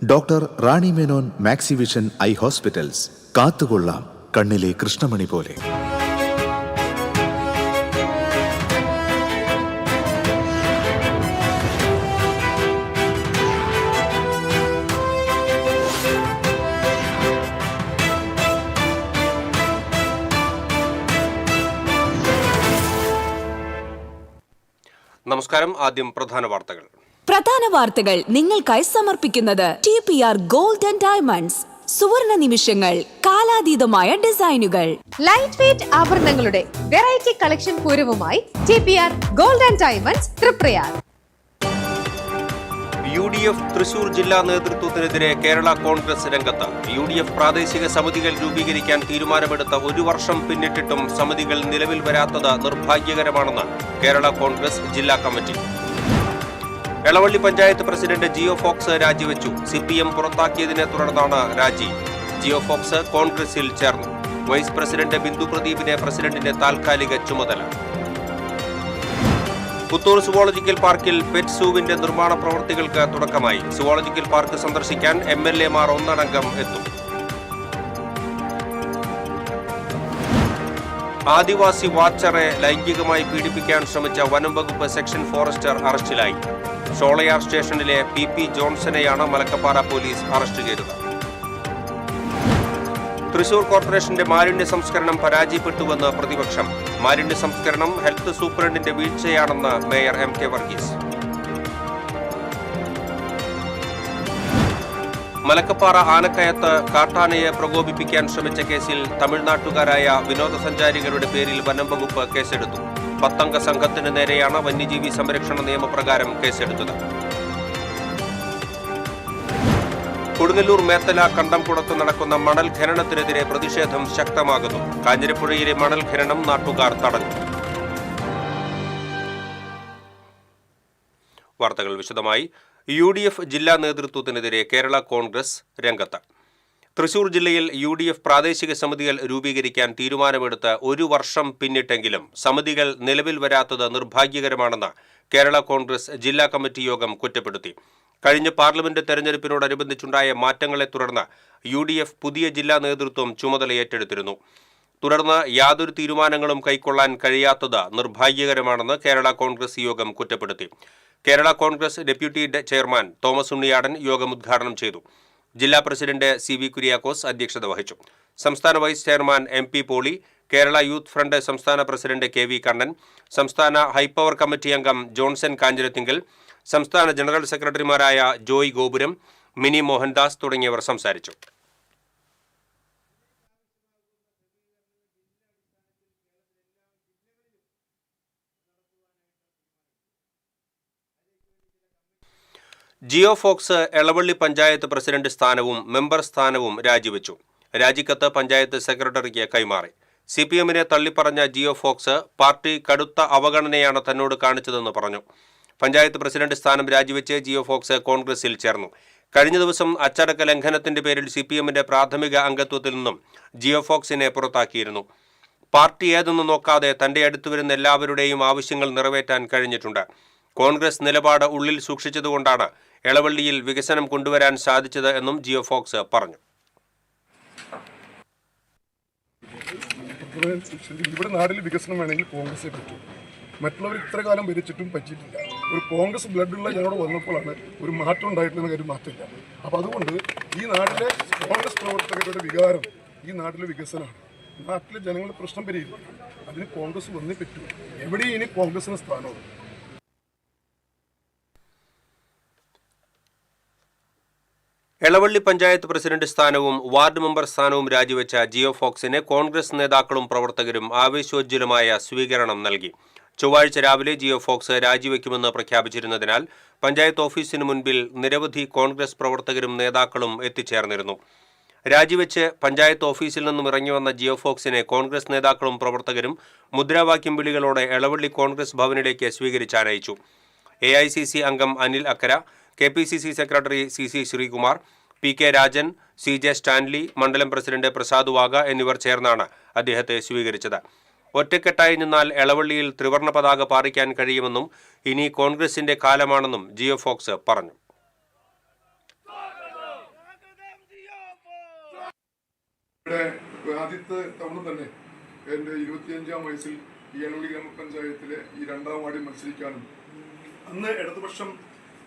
Doctor Rani Menon Maxivision I hospitals. കാത്തുകൊള്ളാം കണ്ണിലെ കൃഷ്ണമണി പോലെ. നമസ്കാരം. ആദ്യം പ്രധാന വാർത്തകൾ. നിങ്ങൾക്കായി സമർപ്പിക്കുന്നത് TPR ഗോൾഡ് ആൻഡ് ഡയമണ്ട്സ്. സുവർണ നിമിഷങ്ങൾ, കാലാതീതമായ ഡിസൈനുകൾ. ലൈറ്റ് വെയ്റ്റ് ആഭരണങ്ങളുടെ വെറൈറ്റി കളക്ഷൻ പൂരവുമായി TPR gold and diamonds Triprayar. UDF Thrissur ജില്ലാ നേതൃത്വത്തിനെതിരെ കേരള കോൺഗ്രസ് രംഗത്ത്. UDF പ്രാദേശിക സമിതികൾ രൂപീകരിക്കാൻ തീരുമാനമെടുത്ത 1 വർഷം പിന്നിട്ടിട്ടും സമിതികൾ നിലവിൽ വരാത്തത് നിർഭാഗ്യകരമാണെന്ന് കേരള കോൺഗ്രസ് ജില്ലാ committee. Elavally panchayat president Jio Fox രാജിവെച്ചു. CPM പുറത്താക്കിയതിനെ തുടർന്നാണ് രാജി. ജിയോ ഫോക്സ് കോൺഗ്രസിൽ ചേർന്നു. വൈസ് പ്രസിഡന്റ് ബിന്ദു പ്രദീപിനെ പ്രസിഡന്റിന്റെ താൽക്കാലിക ചുമതല. പുത്തൂർ സുവോളജിക്കൽ പാർക്കിൽ പെറ്റ് സൂവിന്റെ നിർമ്മാണ പ്രവൃത്തികൾക്ക് തുടക്കമായി. സുവോളജിക്കൽ പാർക്ക് സന്ദർശിക്കാൻ MLA-മാർ ഒന്നടങ്കം എത്തും. ആദിവാസി വാച്ചറെ ലൈംഗികമായി പീഡിപ്പിക്കാൻ ശ്രമിച്ച വനം വകുപ്പ് സെക്ഷൻ ഫോറസ്റ്റർ അറസ്റ്റിലായി. ഷോളയാർ സ്റ്റേഷനിലെ PP ജോൺസനെയാണ് മലക്കപ്പാറ പോലീസ് അറസ്റ്റ് ചെയ്തത്. തൃശൂർ കോർപ്പറേഷന്റെ മാലിന്യ സംസ്കരണം പരാജയപ്പെട്ടുവെന്ന് പ്രതിപക്ഷം. മാലിന്യ സംസ്കരണം ഹെൽത്ത് സൂപ്രണ്ടിന്റെ വീഴ്ചയാണെന്ന് മേയർ MK വർഗീസ്. മലക്കപ്പാറ ആനക്കയത്ത് കാട്ടാനയെ പ്രകോപിപ്പിക്കാൻ ശ്രമിച്ച കേസിൽ തമിഴ്നാട്ടുകാരായ വിനോദസഞ്ചാരികളുടെ പേരിൽ വനം വകുപ്പ് കേസെടുത്തു. 10 അംഗ സംഘത്തിന് നേരെയാണ് വന്യജീവി സംരക്ഷണ നിയമപ്രകാരം കേസെടുത്തത്. കൊടുങ്ങല്ലൂർ മേത്തല കണ്ടംകുളത്ത് നടക്കുന്ന മണൽ ഖനനത്തിനെതിരെ പ്രതിഷേധം ശക്തമാകുന്നു. കാഞ്ഞിരപ്പുഴയിലെ മണൽ ഖനനം നാട്ടുകാർ തടഞ്ഞു. വാർത്തകൾ വിശദമായി. UDF ജില്ലാ നേതൃത്വത്തിനെതിരെ കേരള കോൺഗ്രസ് രംഗത്ത്. തൃശൂർ ജില്ലയിൽ UDF പ്രാദേശിക സമിതികൾ രൂപീകരിക്കാൻ തീരുമാനമെടുത്ത് 1 വർഷം പിന്നിട്ടെങ്കിലും സമിതികൾ നിലവിൽ വരാത്തത് നിർഭാഗ്യകരമാണെന്ന് കേരള കോൺഗ്രസ് ജില്ലാ കമ്മിറ്റി യോഗം കുറ്റപ്പെടുത്തി. കഴിഞ്ഞ പാർലമെന്റ് തെരഞ്ഞെടുപ്പിനോടനുബന്ധിച്ചുണ്ടായ മാറ്റങ്ങളെ തുടർന്ന് UDF പുതിയ ജില്ലാ നേതൃത്വം ചുമതല ഏറ്റെടുത്തിരുന്നു. തുടർന്ന് യാതൊരു തീരുമാനങ്ങളും കൈക്കൊള്ളാൻ കഴിയാത്തത് നിർഭാഗ്യകരമാണെന്ന് കേരള കോൺഗ്രസ് യോഗം കുറ്റപ്പെടുത്തി. Kerala Congress deputy chairman Thomas Unniyadan യോഗം ഉദ്ഘാടനം ചെയ്തു. ജില്ലാ പ്രസിഡന്റ് CV കുര്യാക്കോസ് അധ്യക്ഷത വഹിച്ചു. സംസ്ഥാന vice chairman MP Poly, Kerala youth front സംസ്ഥാന പ്രസിഡന്റ് KV കണ്ണൻ, സംസ്ഥാന ഹൈപ്പവർ കമ്മിറ്റി അംഗം ജോൺസൺ കാഞ്ഞിരത്തിങ്കൽ, സംസ്ഥാന ജനറൽ സെക്രട്ടറിമാരായ ജോയ് ഗോപുരം, മിനി മോഹൻദാസ് തുടങ്ങിയവർ സംസാരിച്ചു. ജിയോ ഫോക്സ് എളവള്ളി പഞ്ചായത്ത് പ്രസിഡന്റ് സ്ഥാനവും മെമ്പർ സ്ഥാനവും രാജിവെച്ചു. രാജിക്കത്ത് പഞ്ചായത്ത് സെക്രട്ടറിക്ക് കൈമാറി. CPM-നെ തള്ളിപ്പറഞ്ഞ ജിയോ ഫോക്സ് പാർട്ടി കടുത്ത അവഗണനയാണ് തന്നോട് കാണിച്ചതെന്ന് പറഞ്ഞു. പഞ്ചായത്ത് പ്രസിഡന്റ് സ്ഥാനം രാജിവെച്ച് ജിയോ ഫോക്സ് കോൺഗ്രസിൽ ചേർന്നു. കഴിഞ്ഞ ദിവസം അച്ചടക്ക ലംഘനത്തിന്റെ പേരിൽ CPM-ന്റെ പ്രാഥമിക അംഗത്വത്തിൽ നിന്നും ജിയോ ഫോക്സിനെ പുറത്താക്കിയിരുന്നു. പാർട്ടി ഏതെന്ന് നോക്കാതെ തന്റെ അടുത്തുവരുന്ന എല്ലാവരുടെയും ആവശ്യങ്ങൾ നിറവേറ്റാൻ കഴിഞ്ഞിട്ടുണ്ട്. കോൺഗ്രസ് നിലപാട് ഉള്ളിൽ സൂക്ഷിച്ചതുകൊണ്ടാണ് എളവള്ളിയിൽ വികസനം കൊണ്ടുവരാൻ സാധിച്ചത് എന്നും ജിയോ ഫോക്സ് പറഞ്ഞു. ഇവിടെ നാട്ടിൽ വികസനം വേണമെങ്കിൽ കോൺഗ്രസേ പറ്റും. മറ്റുള്ളവർ ഇത്ര കാലം ഭരിച്ചിട്ടും പറ്റിയിട്ടില്ല. ഒരു കോൺഗ്രസ് ബ്ലഡുള്ള ഞങ്ങളോട് വന്നപ്പോഴാണ് ഒരു മാറ്റം ഉണ്ടായിട്ടുള്ള കാര്യം മാറ്റമില്ല. അപ്പോൾ അതുകൊണ്ട് ഈ നാട്ടിലെ കോൺഗ്രസ് പ്രവർത്തകരുടെ വികാരം ഈ നാട്ടിലെ വികസനമാണ്. നാട്ടിലെ ജനങ്ങളുടെ പ്രശ്നം പരിഹരിക്കും. അതിന് കോൺഗ്രസ് വന്നേ പറ്റൂ. എവിടെയും ഇനി കോൺഗ്രസിന് സ്ഥാനമാണ്. എളവള്ളി പഞ്ചായത്ത് പ്രസിഡന്റ് സ്ഥാനവും വാർഡ് മെമ്പർ സ്ഥാനവും രാജിവെച്ച ജിയോ ഫോക്സിന് കോൺഗ്രസ് നേതാക്കളും പ്രവർത്തകരും ആവേശോജ്വലമായ സ്വീകരണം നൽകി. ചൊവ്വാഴ്ച രാവിലെ ജിയോ ഫോക്സ് രാജിവെക്കുമെന്ന് പ്രഖ്യാപിച്ചിരുന്നതിനാൽ പഞ്ചായത്ത് ഓഫീസിന് മുൻപിൽ നിരവധി കോൺഗ്രസ് പ്രവർത്തകരും നേതാക്കളും എത്തിച്ചേർന്നിരുന്നു. രാജിവെച്ച് പഞ്ചായത്ത് ഓഫീസിൽ നിന്നും ഇറങ്ങിവന്ന ജിയോ ഫോക്സിനെ കോൺഗ്രസ് നേതാക്കളും പ്രവർത്തകരും മുദ്രാവാക്യം വിളികളോടെ എളവള്ളി കോൺഗ്രസ് ഭവനിലേക്ക് സ്വീകരിച്ചാനയിച്ചു. AICC അംഗം അനിൽ അക്കര, KPCC secretary CC Sreekumar, PK Rajan, CJ Stanley, മണ്ഡലം പ്രസിഡന്റ് പ്രസാദ് വാഗ എന്നിവർ ചേർന്നാണ് അദ്ദേഹത്തെ സ്വീകരിച്ചത്. ഒറ്റക്കെട്ടായി നിന്നാൽ എളവള്ളിയിൽ ത്രിവർണ്ണ പതാക പാറിക്കാൻ കഴിയുമെന്നും ഇനി കോൺഗ്രസിന്റെ കാലമാണെന്നും ജിയോ ഫോക്സ് പറഞ്ഞു. ഇവിടെ ആദ്യത്തെ തവണ തന്നെ എൻ്റെ 25-ാം വയസ്സിൽ ഈ എളവള്ളി ഗ്രാമപഞ്ചായത്തിലെ ഈ 2ാം വാർഡിൽ മത്സരിക്കാനും അന്ന് ഇടതുപക്ഷം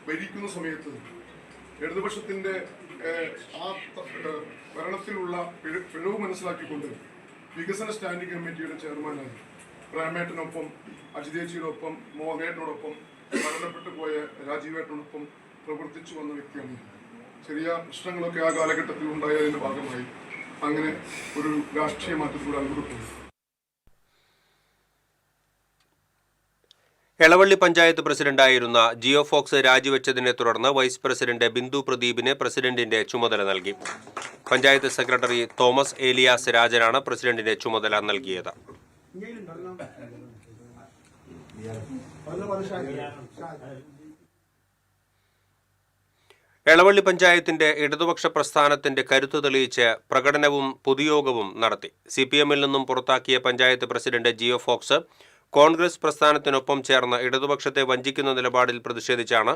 ഭരിക്കുന്ന സമയത്ത് ഇടതുപക്ഷത്തിൻ്റെ ആ ഭരണത്തിലുള്ള പിഴവ് മനസ്സിലാക്കിക്കൊണ്ട് വികസന സ്റ്റാൻഡിംഗ് കമ്മിറ്റിയുടെ ചെയർമാനായി പ്രേമേട്ടനൊപ്പം അജിതേച്ചിയോടൊപ്പം മോഹനേട്ടനോടൊപ്പം മരണപ്പെട്ടു പോയ രാജീവേട്ടനോടൊപ്പം പ്രവർത്തിച്ചു വന്ന വ്യക്തിയാണ്. ചെറിയ പ്രശ്നങ്ങളൊക്കെ ആ കാലഘട്ടത്തിൽ ഉണ്ടായതിൻ്റെ ഭാഗമായി അങ്ങനെ ഒരു രാഷ്ട്രീയ മാറ്റത്തിലൂടെ അങ്ങോട്ട് പോയി. എളവള്ളി പഞ്ചായത്ത് പ്രസിഡന്റായിരുന്ന ജിയോ ഫോക്സ് രാജിവെച്ചതിനെ തുടർന്ന് വൈസ് പ്രസിഡന്റ് ബിന്ദു പ്രദീപിന് പ്രസിഡന്റിന്റെ ചുമതല നൽകി. പഞ്ചായത്ത് സെക്രട്ടറി തോമസ് ഏലിയാസ് രാജനാണ് പ്രസിഡന്റിന്റെ ചുമതല നൽകിയത്. എളവള്ളി പഞ്ചായത്തിന്റെ ഇടതുപക്ഷ പ്രസ്ഥാനത്തിന്റെ കരുത്ത് തെളിയിച്ച് പ്രകടനവും പൊതുയോഗവും നടത്തി. CPM-ൽ നിന്നും പുറത്താക്കിയ പഞ്ചായത്ത് പ്രസിഡന്റ് ജിയോ ഫോക്സ് കോൺഗ്രസ് പ്രസ്ഥാനത്തിനൊപ്പം ചേർന്ന് ഇടതുപക്ഷത്തെ വഞ്ചിക്കുന്ന നിലപാടിൽ പ്രതിഷേധിച്ചാണ്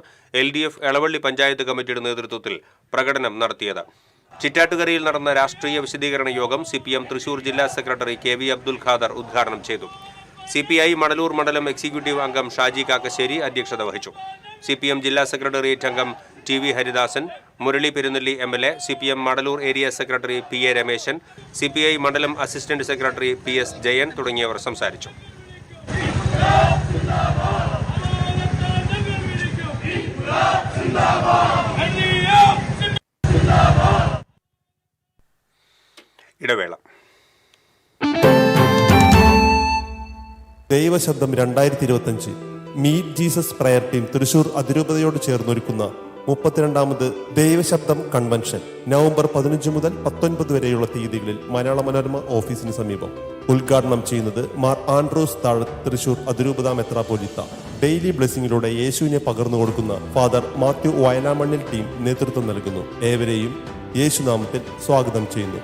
LDF എളവള്ളി പഞ്ചായത്ത് കമ്മിറ്റിയുടെ നേതൃത്വത്തിൽ പ്രകടനം നടത്തിയത്. ചിറ്റാറ്റുകരയിൽ നടന്ന രാഷ്ട്രീയ വിശദീകരണ യോഗം CPM തൃശൂർ ജില്ലാ സെക്രട്ടറി KV അബ്ദുൽ ഖാദർ ഉദ്ഘാടനം ചെയ്തു. CPI മണലൂർ മണ്ഡലം എക്സിക്യൂട്ടീവ് അംഗം ഷാജി കാക്കശ്ശേരി അധ്യക്ഷത വഹിച്ചു. CPM ജില്ലാ സെക്രട്ടേറിയറ്റ് അംഗം TV Haridasan, Murali Perunnelli MLA, CPM Manalur area secretary PA Rameshan, CPI മണ്ഡലം അസിസ്റ്റന്റ് സെക്രട്ടറി PS ജയൻ തുടങ്ങിയവർ സംസാരിച്ചു. ഇടവേള. Daivashabdam 2025 meet Jesus prayer team Thrissur അതിരൂപതയോട് ചേർന്നൊരുക്കുന്ന 32ാമത് ദൈവശബ്ദം കൺവെൻഷൻ നവംബർ 15 മുതൽ 19 വരെയുള്ള തീയതികളിൽ മലയാള മനോരമ ഓഫീസിന് സമീപം. ഉദ്ഘാടനം ചെയ്യുന്നത് മാർ ആൻഡ്രൂസ് താഴത്ത് തൃശൂർ അതിരൂപത മെത്രാപ്പോലീത്ത. ഡെയിലി ബ്ലെസ്സിങ്ങിലൂടെ യേശുവിനെ പകർന്നു കൊടുക്കുന്ന ഫാദർ മാത്യു വയനാമണ്ണിൽ ടീം നേതൃത്വം നൽകുന്നു. ഏവരെയും യേശുനാമത്തിൽ സ്വാഗതം ചെയ്യുന്നു.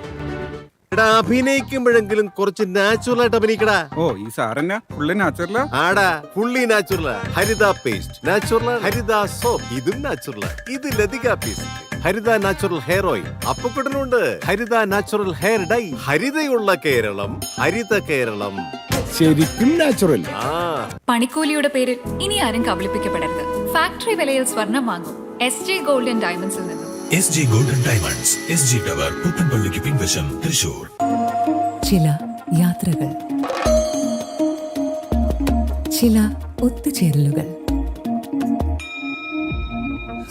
അഭിനയിക്കുമ്പോഴെങ്കിലും കുറച്ച് നാച്ചുറൽ ആയിട്ട് അഭിനയിക്കടാ. ഓ ഈ സാറന്നെ ഫുള്ളി നാച്ചുറലാ? ആടാ ഫുള്ളി നാച്ചുറലാ. ഹരിത പേസ്റ്റ് നാച്ചുറൽ, ഹരിത സോപ്പ് ഇതും നാച്ചുറൽ, ഇത് ലതിക പേസ്റ്റ്, ഹരിത നാച്ചുറൽ ഹെയർ ഓയിൽ, അപ്പക്കുട്ടനുണ്ട് ഹരിത natural hair dye. ഹരിതയുള്ള Keralam, Haritha Keralam, ശരിക്കും നാച്ചുറൽ. പണിക്കൂലിയുടെ പേരിൽ ഇനി ആരും കബളിപ്പിക്കപ്പെടരുത്. ഫാക്ടറി വിലയിൽ സ്വർണം വാങ്ങും SJ ഗോൾഡ് ആൻഡ് ഡയമണ്ട്സിൽ നിന്നും. SJ gold and diamonds, SG tower, പുത്തൻപള്ളിക്ക് പിൻവശം, തൃശൂർ. ചില യാത്രകൾ, ചില ഒത്തുചേരലുകൾ,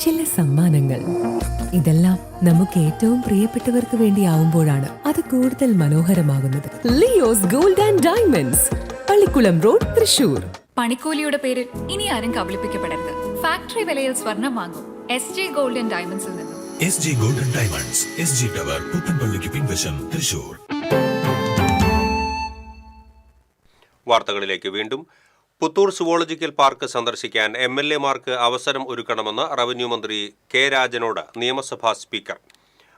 ചില സമ്മാനങ്ങൾ, ഇതെല്ലാം നമുക്ക് ഏറ്റവും പ്രിയപ്പെട്ടവർക്ക് വേണ്ടിയാവുമ്പോഴാണ് അത് കൂടുതൽ മനോഹരമാകുന്നത്. Leo's gold and diamonds, Pallikkulam road, Thrissur. പണിക്കൂലിയുടെ പേരിൽ ഇനി ആരും കബളിപ്പിക്കപ്പെടരുത്. ഫാക്ടറി വിലയിൽ സ്വർണം വാങ്ങും SJ ഗോൾഡ് ആൻഡ് ഡയമണ്ട്സിൽ നിന്നും. SJ gold and diamonds, SG tower, പുത്തൻപള്ളിക്ക് പിൻവശം, തൃശൂർ. വാർത്തകളിലേക്ക് വീണ്ടും. പുത്തൂർ സുവോളജിക്കൽ പാർക്ക് സന്ദർശിക്കാൻ MLA-മാർക്ക് അവസരം ഒരുക്കണമെന്ന് റവന്യൂ മന്ത്രി K. രാജനോട് നിയമസഭാ സ്പീക്കർ.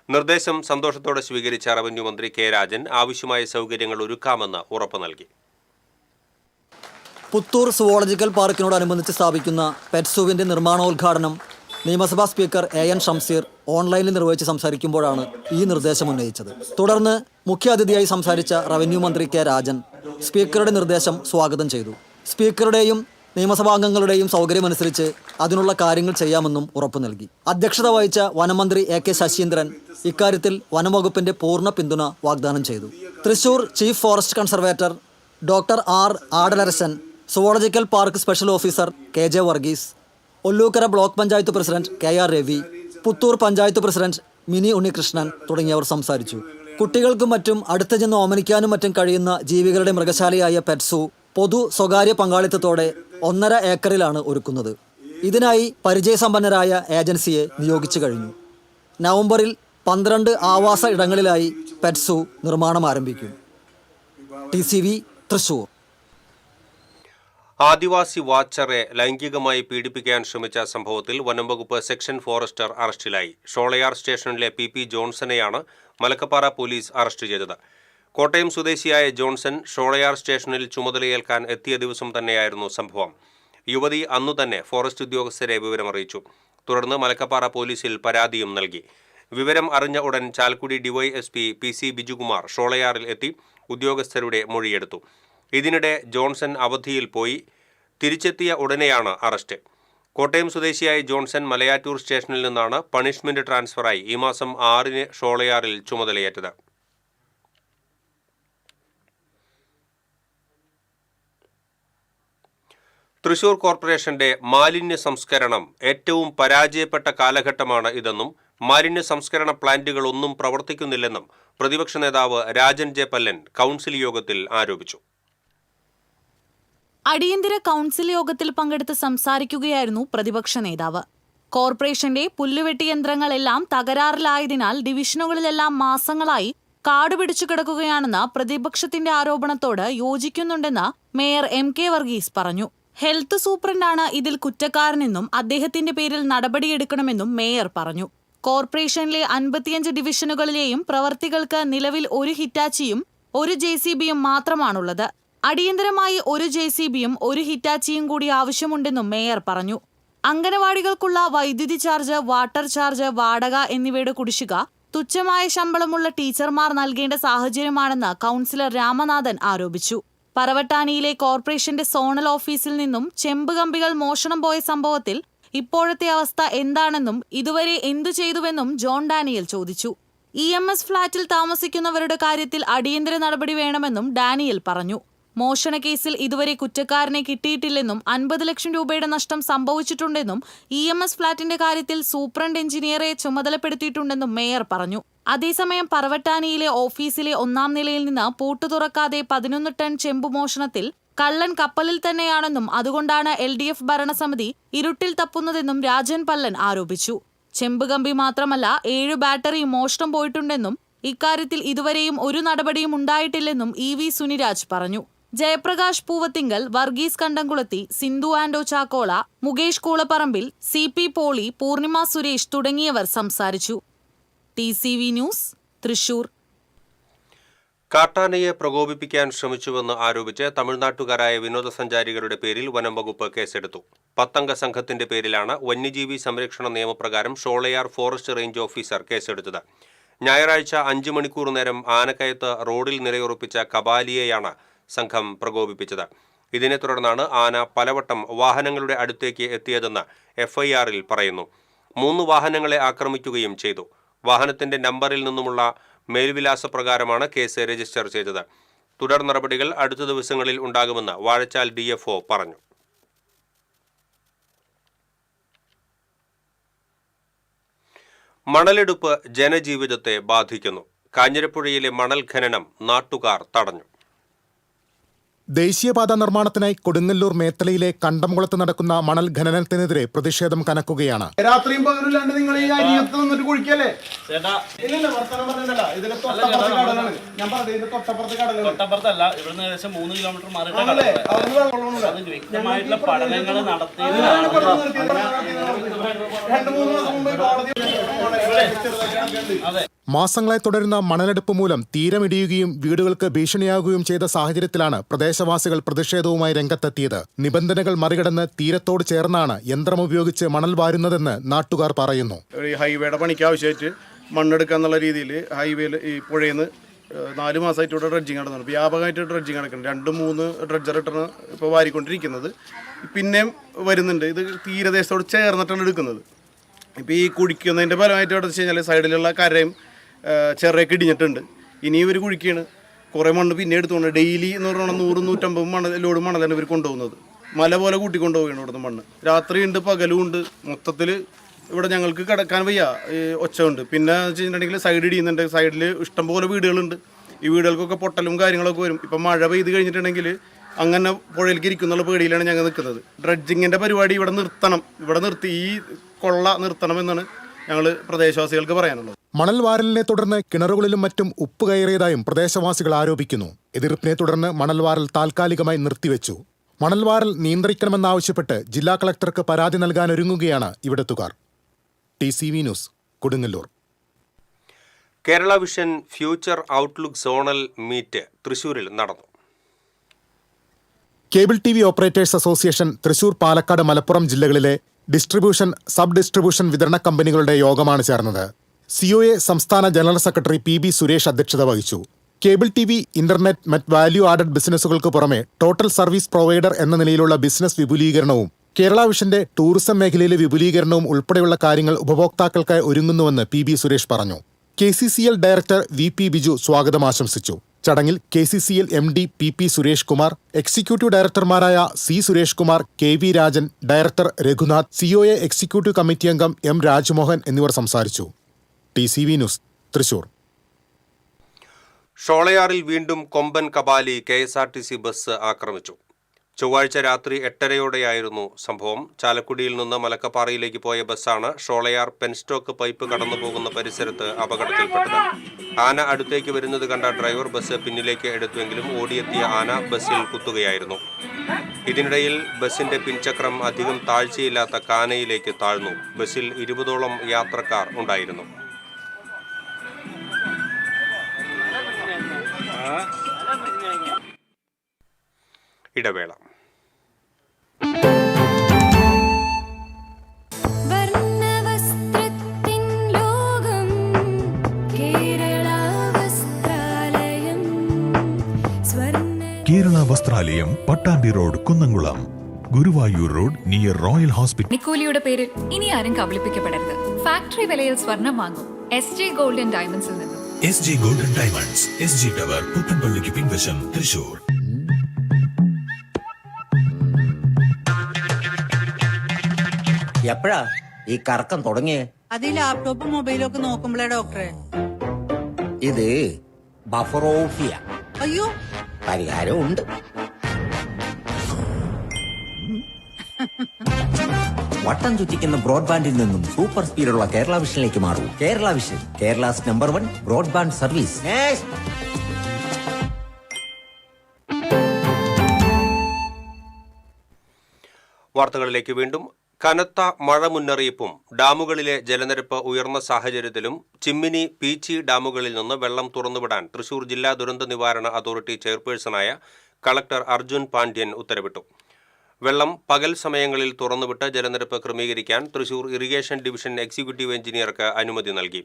നിർദ്ദേശം സന്തോഷത്തോടെ സ്വീകരിച്ച റവന്യൂ മന്ത്രി K. രാജൻ ആവശ്യമായ സൗകര്യങ്ങൾ ഒരുക്കാമെന്ന് ഉറപ്പു നൽകി. പുത്തൂർ സുവോളജിക്കൽ പാർക്കിനോടനുബന്ധിച്ച് സ്ഥാപിക്കുന്ന പെറ്റ്സുവിന്റെ നിർമ്മാണോദ്ഘാടനം നിയമസഭാ സ്പീക്കർ AN ഷംസീർ ഓൺലൈനിൽ നിർവഹിച്ച് സംസാരിക്കുമ്പോഴാണ് ഈ നിർദ്ദേശം ഉന്നയിച്ചത്. തുടർന്ന് മുഖ്യാതിഥിയായി സംസാരിച്ച റവന്യൂ മന്ത്രി K. രാജൻ സ്പീക്കറുടെ നിർദ്ദേശം സ്വാഗതം ചെയ്തു. സ്പീക്കറുടെയും നിയമസഭാംഗങ്ങളുടെയും സൗകര്യമനുസരിച്ച് അതിനുള്ള കാര്യങ്ങൾ ചെയ്യാമെന്നും ഉറപ്പു നൽകി. അധ്യക്ഷത വഹിച്ച വനമന്ത്രി AK. ശശീന്ദ്രൻ ഇക്കാര്യത്തിൽ വനംവകുപ്പിന്റെ പൂർണ്ണ പിന്തുണ വാഗ്ദാനം ചെയ്തു. Thrissur chief forest conservator doctor R. Adalarasan, zoological park special officer KJ Varghese, Ollukkara block panchayat president KR Ravi, Puthur panchayat president Mini Unnikrishnan തുടങ്ങിയവർ സംസാരിച്ചു. കുട്ടികൾക്കും മറ്റും അടുത്ത് ചെന്ന് ഓമനിക്കാനും മറ്റും കഴിയുന്ന ജീവികളുടെ മൃഗശാലയായ പെറ്റ്സു പൊതു സ്വകാര്യ പങ്കാളിത്തത്തോടെ 1.5 ഏക്കറിലാണ് ഒരുക്കുന്നത്. ഇതിനായി പരിചയസമ്പന്നരായ ഏജൻസിയെ നിയോഗിച്ചു കഴിഞ്ഞു. നവംബറിൽ 12 ആവാസ ഇടങ്ങളിലായി പെറ്റ്സു നിർമ്മാണം ആരംഭിക്കും. TCV തൃശൂർ. ആദിവാസി വാച്ചറെ ലൈംഗികമായി പീഡിപ്പിക്കാൻ ശ്രമിച്ച സംഭവത്തിൽ വനംവകുപ്പ് സെക്ഷൻ ഫോറസ്റ്റർ അറസ്റ്റിലായി. ഷോളയാർ സ്റ്റേഷനിലെ PP ജോൺസണെയാണ് മലക്കപ്പാറ പോലീസ് അറസ്റ്റ് ചെയ്തത്. കോട്ടയം സ്വദേശിയായ ജോൺസൺ ഷോളയാർ സ്റ്റേഷനിൽ ചുമതലയേൽക്കാൻ എത്തിയ ദിവസം തന്നെയായിരുന്നു സംഭവം. യുവതി അന്നു തന്നെ ഫോറസ്റ്റ് ഉദ്യോഗസ്ഥരെ വിവരമറിയിച്ചു. തുടർന്ന് മലക്കപ്പാറ പോലീസിൽ പരാതിയും നൽകി. വിവരം അറിഞ്ഞ ഉടൻ ചാലക്കുടി ഡിവൈഎസ്പി PC ബിജുകുമാർ ഷോളയാറിൽ എത്തി ഉദ്യോഗസ്ഥരുടെ മൊഴിയെടുത്തു. ഇതിനിടെ ജോൺസൺ അവധിയിൽ പോയി. തിരിച്ചെത്തിയ ഉടനെയാണ് അറസ്റ്റ്. കോട്ടയം സ്വദേശിയായ ജോൺസൺ മലയാറ്റൂർ സ്റ്റേഷനിൽ നിന്നാണ് പണിഷ്മെന്റ് ട്രാൻസ്ഫറായി ഈ മാസം 6-ന് ഷോളയാറിൽ ചുമതലയേറ്റത്. തൃശൂർ കോർപ്പറേഷന്റെ മാലിന്യ സംസ്കരണം ഏറ്റവും പരാജയപ്പെട്ട കാലഘട്ടമാണ് ഇതെന്നും മാലിന്യ സംസ്കരണ പ്ലാന്റുകളൊന്നും പ്രവർത്തിക്കുന്നില്ലെന്നും പ്രതിപക്ഷ നേതാവ് രാജൻ ജെ പല്ലൻ കൗൺസിൽ യോഗത്തിൽ ആരോപിച്ചു. അടിയന്തര കൗൺസിൽ യോഗത്തിൽ പങ്കെടുത്ത് സംസാരിക്കുകയായിരുന്നു പ്രതിപക്ഷ നേതാവ്. കോർപ്പറേഷന്റെ പുല്ലുവെട്ടി യന്ത്രങ്ങളെല്ലാം തകരാറിലായതിനാൽ ഡിവിഷനുകളിലെല്ലാം മാസങ്ങളായി കാടുപിടിച്ചു കിടക്കുകയാണെന്ന പ്രതിപക്ഷത്തിന്റെ ആരോപണത്തോട് യോജിക്കുന്നുണ്ടെന്ന് മേയർ MK വർഗീസ് പറഞ്ഞു. ഹെൽത്ത് സൂപ്രണ്ടാണ് ഇതിൽ കുറ്റക്കാരനെന്നും അദ്ദേഹത്തിന്റെ പേരിൽ നടപടിയെടുക്കണമെന്നും മേയർ പറഞ്ഞു. കോർപ്പറേഷനിലെ 55 ഡിവിഷനുകളിലെയും പ്രവർത്തികൾക്ക് നിലവിൽ ഒരു ഹിറ്റാച്ചിയും ഒരു JCBയും മാത്രമാണുള്ളത്. അടിയന്തരമായി ഒരു JCBയും ഒരു ഹിറ്റാച്ചിയും കൂടി ആവശ്യമുണ്ടെന്നും മേയർ പറഞ്ഞു. അംഗനവാടികൾക്കുള്ള വൈദ്യുതി ചാർജ്, വാട്ടർ ചാർജ്, വാടക എന്നിവയുടെ കുടിശ്ശിക തുച്ഛമായ ശമ്പളമുള്ള ടീച്ചർമാർ നൽകേണ്ട സാഹചര്യമാണെന്ന് കൗൺസിലർ രാമനാഥൻ ആരോപിച്ചു. പറവട്ടാനിയിലെ കോർപ്പറേഷന്റെ സോണൽ ഓഫീസിൽ നിന്നും ചെമ്പ് കമ്പികൾ മോഷണം പോയ സംഭവത്തിൽ ഇപ്പോഴത്തെ അവസ്ഥ എന്താണെന്നും ഇതുവരെ എന്തു ചെയ്തുവെന്നും ജോൺ ഡാനിയൽ ചോദിച്ചു. EMS ഫ്ളാറ്റിൽ താമസിക്കുന്നവരുടെ കാര്യത്തിൽ അടിയന്തര നടപടി വേണമെന്നും ഡാനിയൽ പറഞ്ഞു. മോഷണക്കേസിൽ ഇതുവരെ കുറ്റക്കാരനെ കിട്ടിയിട്ടില്ലെന്നും 50 ലക്ഷം രൂപയുടെ നഷ്ടം സംഭവിച്ചിട്ടുണ്ടെന്നും EMS ഫ്ളാറ്റിന്റെ കാര്യത്തിൽ സൂപ്രണ്ട് എഞ്ചിനീയറെ ചുമതലപ്പെടുത്തിയിട്ടുണ്ടെന്നും മേയർ പറഞ്ഞു. അതേസമയം പറവട്ടാനിയിലെ ഓഫീസിലെ 1-ാം നിലയിൽ നിന്ന് പൂട്ടു തുറക്കാതെ 11 ടൺ ചെമ്പു മോഷണത്തിൽ കള്ളൻ കപ്പലിൽ തന്നെയാണെന്നും അതുകൊണ്ടാണ് LDF ഭരണസമിതി ഇരുട്ടിൽ തപ്പുന്നതെന്നും രാജൻ പല്ലൻ ആരോപിച്ചു. ചെമ്പുകമ്പി മാത്രമല്ല 7 ബാറ്ററി മോഷണം പോയിട്ടുണ്ടെന്നും ഇക്കാര്യത്തിൽ ഇതുവരെയും ഒരു നടപടിയും ഉണ്ടായിട്ടില്ലെന്നും EV സുനിരാജ് പറഞ്ഞു. ജയപ്രകാശ് പൂവത്തിങ്കൽ, വർഗീസ് കണ്ടംകുളത്തി, സിന്ധു ആൻഡോ ചാക്കോള, മുകേഷ് കൂളപ്പറമ്പിൽ, CP പോളി, പൂർണിമ സുരേഷ് തുടങ്ങിയവർ സംസാരിച്ചു. TCV news, Thrissur. കാട്ടാനയെ പ്രകോപിപ്പിക്കാൻ ശ്രമിച്ചുവെന്ന് ആരോപിച്ച് തമിഴ്നാട്ടുകാരായ വിനോദസഞ്ചാരികളുടെ പേരിൽ വനം വകുപ്പ് കേസെടുത്തു. 10-അംഗ സംഘത്തിന്റെ പേരിലാണ് വന്യജീവി സംരക്ഷണ നിയമപ്രകാരം ഷോളയാർ ഫോറസ്റ്റ് റേഞ്ച് ഓഫീസർ കേസെടുത്തത്. ഞായറാഴ്ച 5 മണിക്കൂർ നേരം ആനക്കയത്ത് റോഡിൽ നിലയുറപ്പിച്ച കബാലിയെയാണ് സംഘം പ്രകോപിപ്പിച്ചത്. ഇതിനെ തുടർന്നാണ് ആന പലവട്ടം വാഹനങ്ങളുടെ അടുത്തേക്ക് എത്തിയതെന്ന് FIR-ൽ പറയുന്നു. 3 വാഹനങ്ങളെ ആക്രമിക്കുകയും ചെയ്തു. വാഹനത്തിന്റെ നമ്പറിൽ നിന്നുമുള്ള മേൽവിലാസപ്രകാരമാണ് കേസ് രജിസ്റ്റർ ചെയ്തത്. തുടർ നടപടികൾ അടുത്ത ദിവസങ്ങളിൽ ഉണ്ടാകുമെന്ന് വാഴച്ചാൽ DFO പറഞ്ഞു. മണലെടുപ്പ് ജനജീവിതത്തെ ബാധിക്കുന്നു. കാഞ്ഞിരപ്പുഴയിലെ മണൽ ഖനനം നാട്ടുകാർ തടഞ്ഞു. ദേശീയപാത നിർമ്മാണത്തിനായി കൊടുങ്ങല്ലൂർ മേത്തലയിലെ കണ്ടംകുളത്ത് നടക്കുന്ന മണൽ ഖനനത്തിനെതിരെ പ്രതിഷേധം കനക്കുകയാണ്. രാത്രിയും പകലില്ലാണ്ട് നിങ്ങൾ ഈ അരിയത്ത് നിന്നിട്ട് കുഴിക്കല്ലേ? തൊട്ടപ്പുറത്തല്ല, ഇവിടുന്ന് ഏകദേശം 3 കിലോമീറ്റർ മാറിയിട്ടുള്ള പഠനങ്ങൾ മാസങ്ങളായി തുടരുന്ന മണലെടുപ്പ് മൂലം തീരമിടിയുകയും വീടുകൾക്ക് ഭീഷണിയാകുകയും ചെയ്ത സാഹചര്യത്തിലാണ് പ്രദേശവാസികൾ പ്രതിഷേധവുമായി രംഗത്തെത്തിയത്. നിബന്ധനകൾ മറികടന്ന് തീരത്തോട് ചേർന്നാണ് യന്ത്രമുപയോഗിച്ച് മണൽ വാരുന്നതെന്ന് നാട്ടുകാർ പറയുന്നു. ഹൈവേയുടെ പണിക്ക് ആവശ്യമായിട്ട് മണ്ണെടുക്കുക എന്നുള്ള രീതിയിൽ ഹൈവേയിൽ ഈ പുഴയിൽ നിന്ന് 4 മാസമായിട്ട് ഇവിടെ ഡ്രഡ്ജിങ് നടന്നു. വ്യാപകമായിട്ട് ഡ്രഡ്ജിങ് നടക്കുന്നുണ്ട്. 2-3 ഡ്രഡ്ജർ ഇട്ടാണ് ഇപ്പോൾ വാരിക്കൊണ്ടിരിക്കുന്നത്. പിന്നെയും വരുന്നുണ്ട്. ഇത് തീരദേശത്തോട് ചേർന്നിട്ടാണ് എടുക്കുന്നത്. ഇപ്പോൾ ഈ കുഴിക്കുന്നതിൻ്റെ ഫലമായിട്ട് ഇവിടെ വെച്ച് കഴിഞ്ഞാൽ സൈഡിലുള്ള കരയും ചെറിയൊക്കെ ഇടിഞ്ഞിട്ടുണ്ട്. ഇനി ഇവർ കുഴിക്കുകയാണ്. കുറേ മണ്ണ് പിന്നെ എടുത്തുകൊണ്ട് ഡെയിലി എന്ന് പറഞ്ഞാൽ 100-150 ലോഡ് മണലാണ് ഇവർ കൊണ്ടുപോകുന്നത്. മല പോലെ കൂട്ടിക്കൊണ്ടുപോവുകയാണ് ഇവിടുന്ന് മണ്ണ്. രാത്രിയുണ്ട്, പകലും ഉണ്ട്. മൊത്തത്തിൽ ഇവിടെ ഞങ്ങൾക്ക് കിടക്കാൻ വയ്യ, ഒച്ച ഉണ്ട്. പിന്നെ വെച്ചിട്ടുണ്ടെങ്കിൽ സൈഡ് ഇടിയുന്നുണ്ട്. സൈഡിൽ ഇഷ്ടംപോലെ വീടുകളുണ്ട്. ഈ വീടുകൾക്കൊക്കെ പൊട്ടലും കാര്യങ്ങളൊക്കെ വരും. ഇപ്പം മഴ പെയ്ത് കഴിഞ്ഞിട്ടുണ്ടെങ്കിൽ അങ്ങനെ പുഴയിലേക്ക് ഇരിക്കുന്നുള്ള പേടിയിലാണ് ഞങ്ങൾ നിൽക്കുന്നത്. ഡ്രഡ്ജിങ്ങിൻ്റെ പരിപാടി ഇവിടെ നിർത്തണം. ഇവിടെ നിർത്തി ഈ കൊള്ള നിർത്തണമെന്നാണ് ഞങ്ങൾ പ്രദേശവാസികൾക്ക് പറയാനുള്ളത്. മണൽ വാരലിനെ തുടർന്ന് കിണറുകളിലും മറ്റും ഉപ്പ് കയറിയതായും പ്രദേശവാസികൾ ആരോപിക്കുന്നു. എതിർപ്പിനെ തുടർന്ന് മണൽ വാരൽ താൽക്കാലികമായി നിർത്തിവെച്ചു. മണൽ വാരൽ നിയന്ത്രിക്കണമെന്നാവശ്യപ്പെട്ട് ജില്ലാ കളക്ടർക്ക് പരാതി നൽകാനൊരുങ്ങുകയാണ് ഇവിടത്തുകാർ. TCV news, Kodungallur. Kerala vision future outlook zonal meet തൃശൂരിൽ നടന്നു. Cable TV operators association Thrissur, Palakkad, Malappuram ജില്ലകളിലെ ഡിസ്ട്രിബ്യൂഷൻ, സബ് ഡിസ്ട്രിബ്യൂഷൻ വിതരണ കമ്പനികളുടെ യോഗമാണ് ചേർന്നത്. COA സംസ്ഥാന ജനറൽ സെക്രട്ടറി PB സുരേഷ് അധ്യക്ഷത വഹിച്ചു. കേബിൾ TV, ഇന്റർനെറ്റ്, മറ്റ് വാല്യൂ ആഡഡ് ബിസിനസ്സുകൾക്ക് പുറമെ ടോട്ടൽ സർവീസ് പ്രൊവൈഡർ എന്ന നിലയിലുള്ള ബിസിനസ് വിപുലീകരണവും കേരള വിഷന്റെ ടൂറിസം മേഖലയിലെ വിപുലീകരണവും ഉൾപ്പെടെയുള്ള കാര്യങ്ങൾ ഉപഭോക്താക്കൾക്കായി ഒരുങ്ങുന്നുവെന്ന് PB സുരേഷ് പറഞ്ഞു. KCCL ഡയറക്ടർ VP ബിജു സ്വാഗതം ആശംസിച്ചു. ചടങ്ങിൽ KCCL MD PP Suresh Kumar, executive ഡയറക്ടർമാരായ C Suresh Kumar, KV Rajan, director Raghunath, COA executive committee അംഗം M രാജ്മോഹൻ എന്നിവർ സംസാരിച്ചു. TCV news, Thrissur. ഷോളയാറിൽ വീണ്ടും കൊമ്പൻ കബാലി KSRTC ബസ് ആക്രമിച്ചു. ചൊവ്വാഴ്ച രാത്രി 8:30യോടെയായിരുന്നു സംഭവം. ചാലക്കുടിയിൽ നിന്ന് മലക്കപ്പാറയിലേക്ക് പോയ ബസ്സാണ് ഷോളയാർ പെൻസ്റ്റോക്ക് പൈപ്പ് കടന്നു പോകുന്ന പരിസരത്ത് അപകടത്തിൽപ്പെട്ടത്. ആന അടുത്തേക്ക് വരുന്നത് കണ്ട ഡ്രൈവർ ബസ് പിന്നിലേക്ക് എടുത്തുവെങ്കിലും ഓടിയെത്തിയ ആന ബസ്സിൽ കുത്തുകയായിരുന്നു. ഇതിനിടയിൽ ബസിന്റെ പിൻചക്രം അധികം താഴ്ചയില്ലാത്ത കാനയിലേക്ക് താഴ്ന്നു. ബസ്സിൽ 20ഓളം യാത്രക്കാർ ഉണ്ടായിരുന്നു. ഇടവേള. Kerala Vasthralayam, Pattambi road, Kunnamkulam. Guruvayur road near royal hospital. നിക്കോലിയുടെ പേരിൽ ഇനി ആരും കബളിപ്പിക്കപ്പെടരുത്. ഫാക്ടറി വിലയിൽ സ്വർണം വാങ്ങും SJ ഗോൾഡ് ആൻഡ് ഡയമണ്ട്സിൽ നിന്നും. SJ golden diamonds, SG tower, പുത്തൻപള്ളിക്ക് പിൻവശം, തൃശൂർ. എപ്പോഴാ ഈ കറക്കം തുടങ്ങിയേ? അത് ഈ ലാപ്ടോപ്പും മൊബൈലും ഒക്കെ നോക്കുമ്പോഴേ ഡോക്ടറെ. ഇത് ബഫറോഫിയ. അയ്യോ, പരിഹാരം ഉണ്ട്. വട്ടം ചുറ്റിക്കുന്ന ബ്രോഡ്ബാൻഡിൽ നിന്നും സൂപ്പർ സ്പീഡുള്ള കേരള വിഷനിലേക്ക് മാറൂ. Kerala vision, Kerala's number 1 broadband service. വാർത്തകളിലേക്ക് വീണ്ടും. കനത്ത മഴ മുന്നറിയിപ്പും ഡാമുകളിലെ ജലനിരപ്പ് ഉയർന്ന സാഹചര്യത്തിലും ചിമ്മിനി, പീച്ചി ഡാമുകളിൽ നിന്ന് വെള്ളം തുറന്നുവിടാൻ തൃശൂർ ജില്ലാ ദുരന്ത നിവാരണ അതോറിറ്റി ചെയർപേഴ്സണായ കളക്ടർ അർജുൻ പാണ്ഡ്യൻ ഉത്തരവിട്ടു. വെള്ളം പകൽ സമയങ്ങളിൽ തുറന്നുവിട്ട് ജലനിരപ്പ് ക്രമീകരിക്കാൻ തൃശൂർ ഇറിഗേഷൻ ഡിവിഷൻ എക്സിക്യൂട്ടീവ് എഞ്ചിനീയർക്ക് അനുമതി നൽകി.